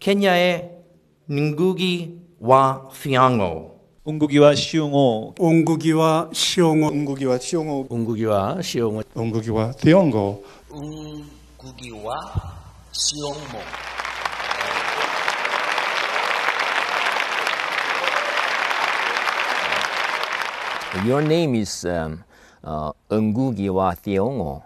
케냐의 ngũgĩ와 Thiong'o. 웅국이와 시웅호, 옹국이와 시옹호, ngũgĩ Thiong'o, ngũgĩ 시옹호, ngũgĩ Thiong'o, ngũgĩ 시옹호. Your name is Ngũgĩ Thiong'o.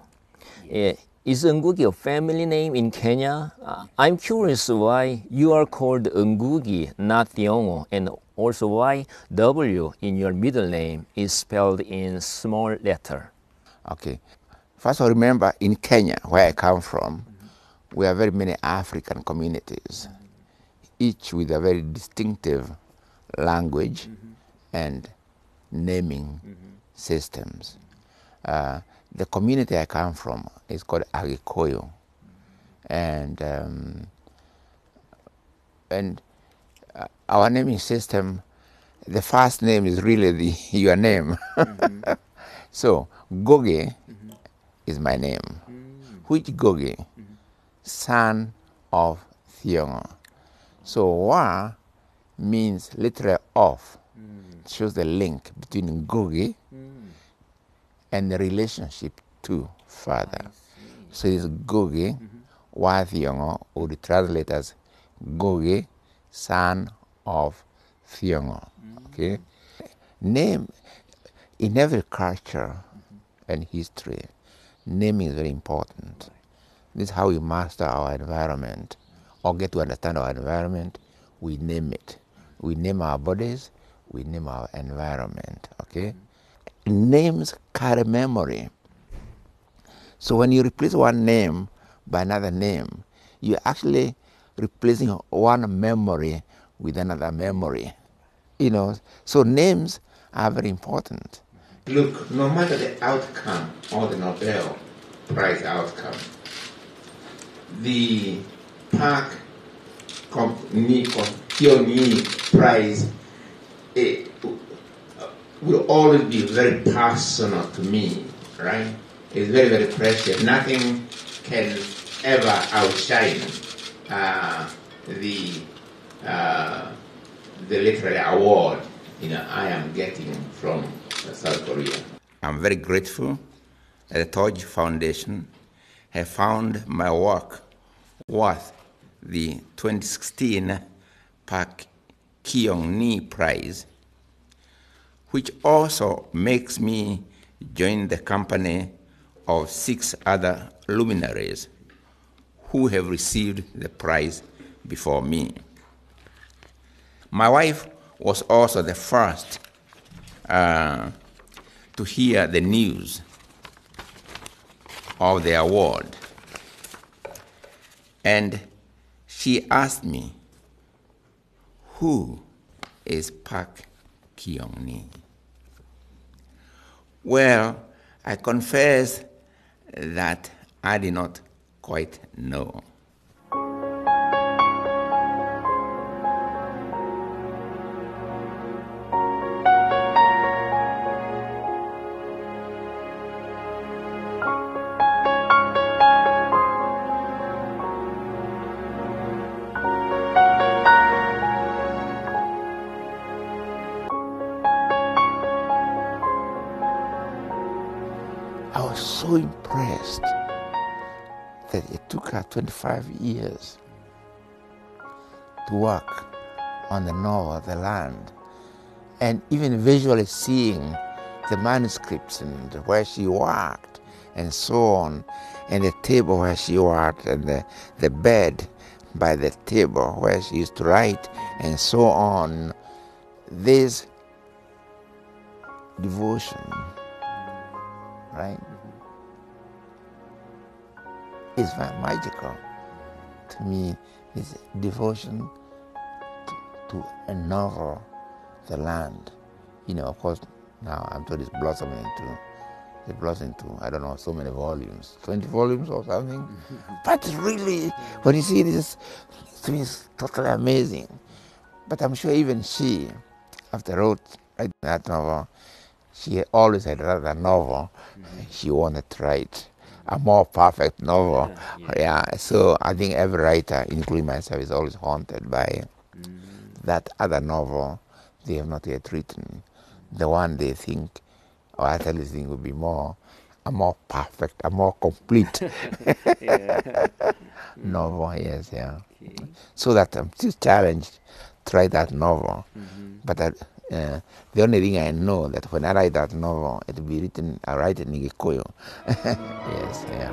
Is Ngũgĩ a family name in Kenya? I'm curious why you are called Ngũgĩ, not Thiong'o, and also why W in your middle name is spelled in small letter. Okay. First of all, remember in Kenya, where I come from, we have very many African communities, each with a very distinctive language and naming systems. The community I come from is called Agikoyo, and our naming system, the first name is really your name. So Ngũgĩ is my name. Which Ngũgĩ? Son of Thiong'o. So Wa means literally of. It shows the link between Ngũgĩ and the relationship to father. So it's Ngũgĩ wa Thiong'o, or the translate as Ngũgĩ, son of Thiong'o. Okay? Name, in every culture and history, naming is very important. This is how we master our environment or get to understand our environment. We name it. We name our bodies, we name our environment. Okay? Names carry memory. So when you replace one name by another name, you're actually replacing one memory with another memory. You know, so names are very important. Look, no matter the outcome or the Nobel Prize outcome, the Pak Kyongni Prize will always be very personal to me, right? It's very, very precious. Nothing can ever outshine the literary award I am getting from South Korea. I'm very grateful that the Torch Foundation have found my work worth the 2016 Pak Kyongni Prize, which also makes me join the company of 6 other luminaries who have received the prize before me. My wife was also the first to hear the news of the award, and she asked me, who is Pak Kyongni? Well, I confess that I did not quite know. I was so impressed that it took her 25 years to work on the novel, The Land, and even visually seeing the manuscripts and where she worked and so on, and the table where she worked, and the bed by the table where she used to write, and so on. This devotion, right, is very magical to me. This devotion to a novel, The Land. Of course, now I'm told it's blossoming into, I don't know, so many volumes, 20 volumes or something. But really, when you see this, to me it's totally amazing. But I'm sure even she, after writing that novel, she always had another novel she wanted to write a more perfect novel. Yeah. So I think every writer, including myself, is always haunted by that other novel they have not yet written, the one they think, or at least think would be a more perfect, a more complete novel. Yes, yeah. Okay. So that I'm still challenged to write that novel, but the only thing I know that when I write that novel, it will be written. I write it in Gikuyu. Yes, yeah.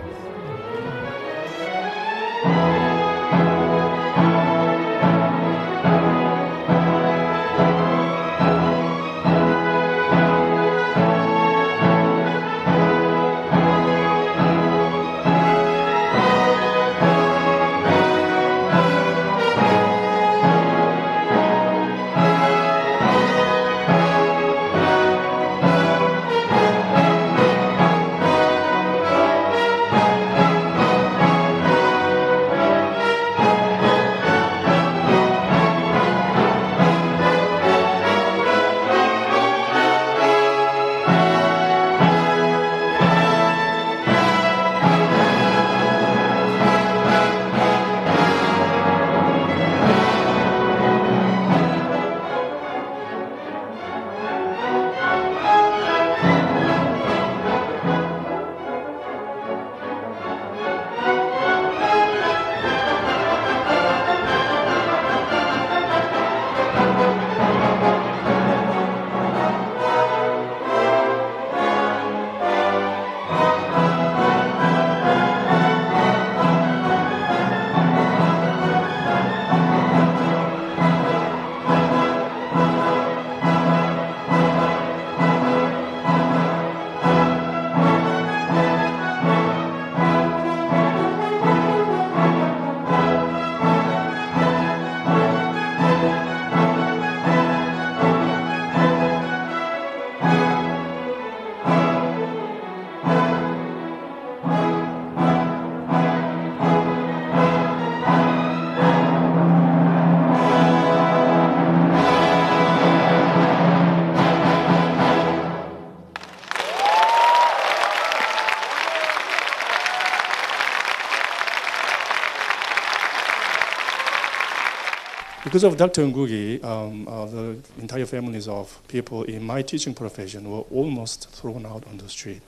Because of Dr. Ngũgĩ, the entire families of people in my teaching profession were almost thrown out on the street.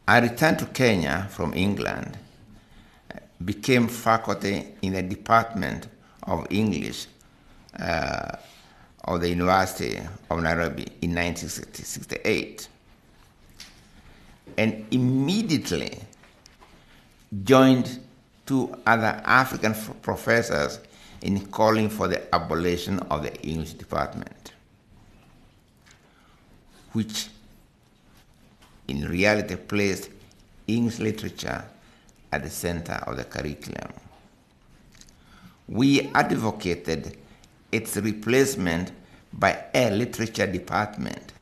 I returned to Kenya from England, became faculty in the Department of English of the University of Nairobi in 1968, and immediately joined two other African professors in calling for the abolition of the English department, which in reality placed English literature at the center of the curriculum. We advocated its replacement by a literature department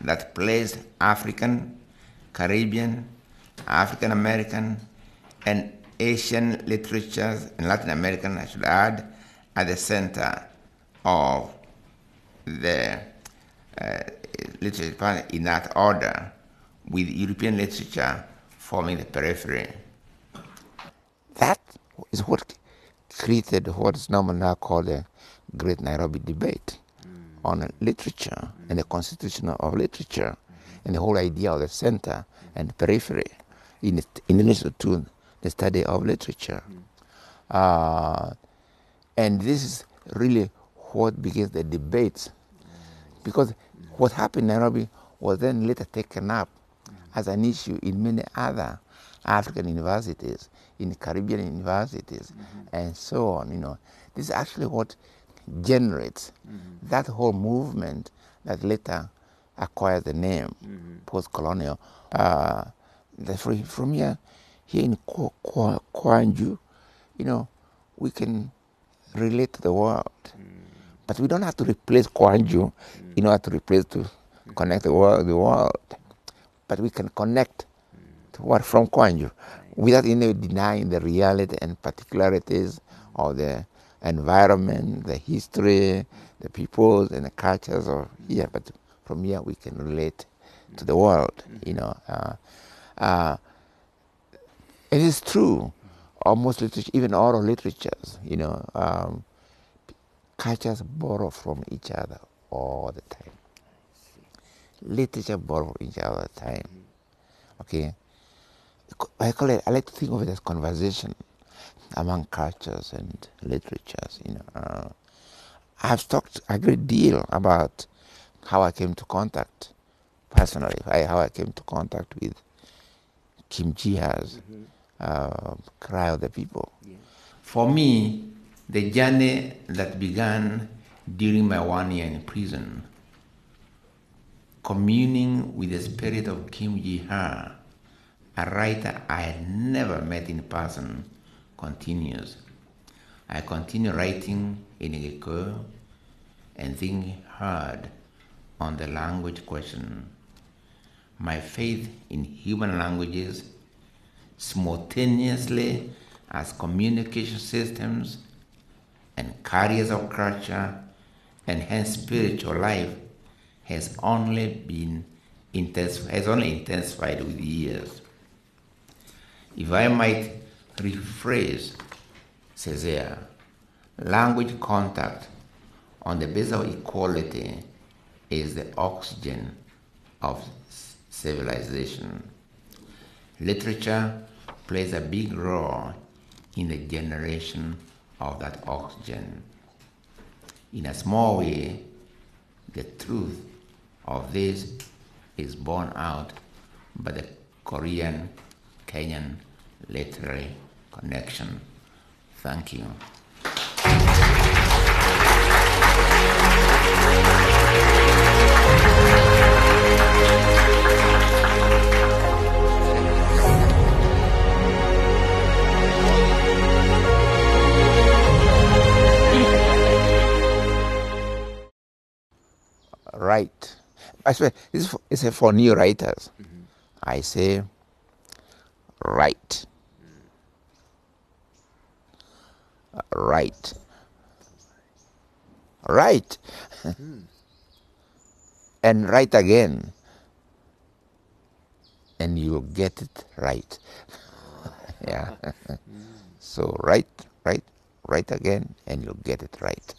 that placed African, Caribbean, African American, and Asian literatures, and Latin American, I should add, at the center of the literature department in that order, with European literature forming the periphery. That is what created what is normally now called the Great Nairobi Debate on literature and the constitution of literature and the whole idea of the center and periphery in relation to the study of literature. And this is really what begins the debates, because what happened in Nairobi was then later taken up as an issue in many other African universities, in Caribbean universities, and so on. You know, this is actually what generates that whole movement that later acquired the name post-colonial. From here in Kwanju, you know, we can relate to the world, but we don't have to replace Kwanju in order to connect the world. But we can connect to what from Kwanju without denying the reality and particularities of the environment, the history, the peoples and the cultures of here. But from here we can relate to the world, you know. It is true. Almost literature, even oral literatures, cultures borrow from each other all the time. Literature borrow from each other all the time. Okay, I like to think of it as conversation among cultures and literatures. I've talked a great deal about how I came to contact, personally, how I came to contact with Kim Ji-ha's Cry of the People. Yeah. For me, the journey that began during my 1 year in prison, communing with the spirit of Kim Ji-ha, a writer I had never met in person, continues. I continue writing in Ngũgĩ and thinking hard on the language question. My faith in human languages simultaneously as communication systems and carriers of culture and hence spiritual life has only intensified with years. If I might rephrase Césaire, language contact on the basis of equality is the oxygen of civilization. Literature plays a big role in the generation of that oxygen. In a small way, the truth of this is borne out by the Korean-Kenyan literary connection. Thank you. Right. I swear, this is for new writers. Mm-hmm. I say, write. Write. Write. And write again. And you'll get it right. Yeah. So write again, and you'll get it right.